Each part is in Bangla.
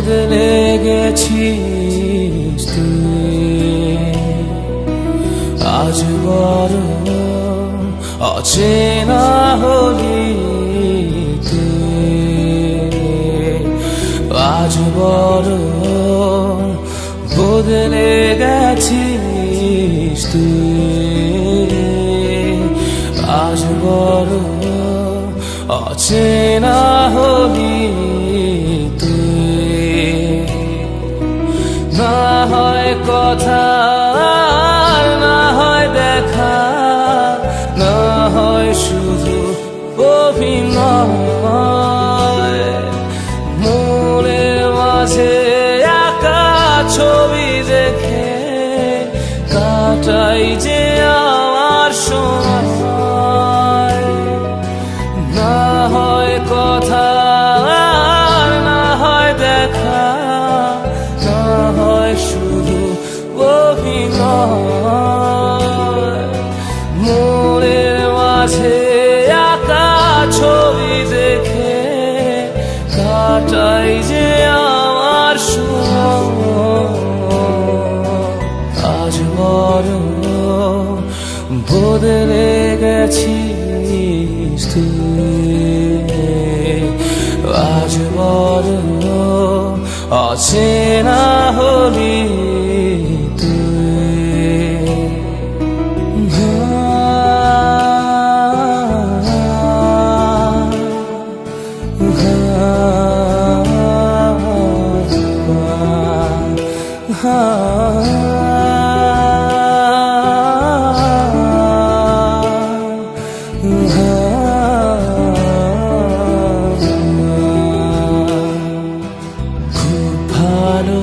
বদলে গেছিস তুই, আজ বড় অচেনা হলি তুই, আজ বড় বদলে গেছিস তুই, আজ বড় অচেনা হলি তুই। না হয় কথা, না হয় দেখা, না হয় শুধু অভিনয়, মনের মাঝে আঁকা ছবি দেখে কাটাই যে আমার সময়। না হয় কথা, না হয় দেখা, না হয় শুধু অভিনয়, মনের মাঝে আঁকা ছবি দেখে কাটাই যে আমার সময়। আজ বড় বদলে গেছিস তুই, আজ বড় অচেনা হলি খুব ভালো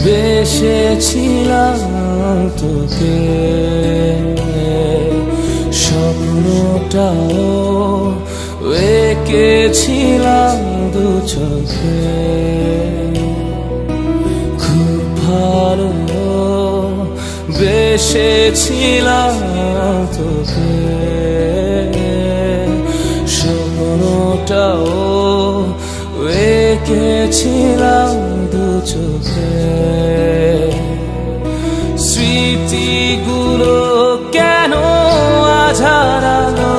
বেসেছিলাম তোকে, স্বপ্নটাও এঁকেছিলাম দু চোখে। খুব ভালো বেসেছিলাম তোকে, স্বপ্নটাও এঁকেছিলাম দু চোখে। স্মৃতিগুলো কেন আজ হারালো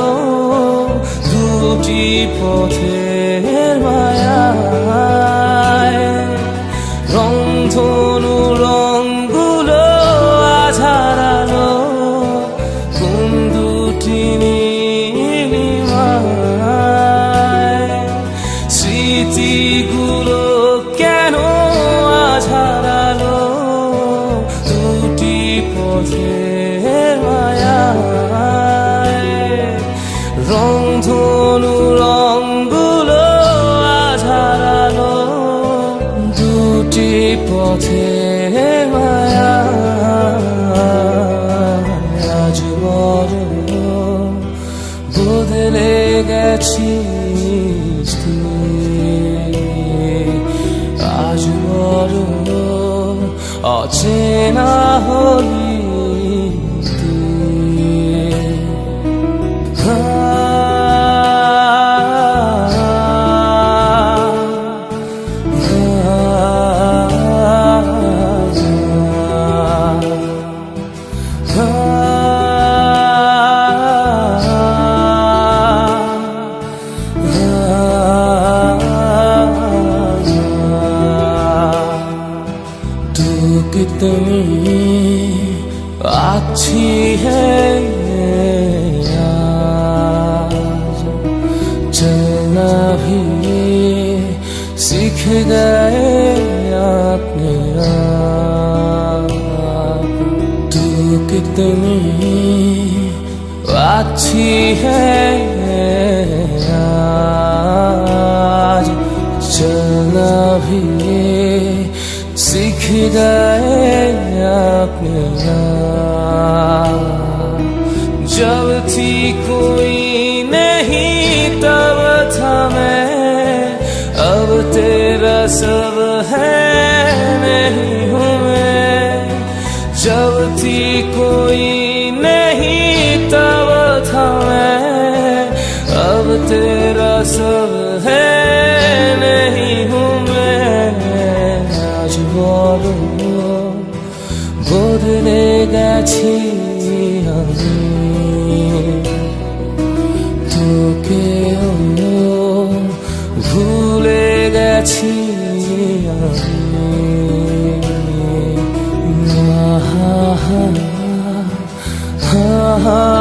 দুটি পথের মায়ায়, রংধনু রঙগুলো আজ হারালো কোন দুটি নীলিমায়। স্মৃতিগুলো কেন আজ হারালো দুটি পথের মায়ায়, রংধনু রঙগুলো আজ হারালো দুটি পথের মায়ায়। আজ বড় বদলে গেছিস তুই, আজ বড় অচেনা হলি कितनी अच्छी है आज, चलना भी सीख गए अपने आप। तू कितनी अच्छी है आज, चलना भी सीख गए अपने आप। जब थी कोई नहीं तब था मैं, अब तेरा सब है नहीं हूँ मैं। जब थी कोई नहीं तब था मैं, अब तेरा सब है नहीं हूँ मैं। বদলে গেছি আমি, তোকেও ভুলে গেছি আমি। হা হা হা হা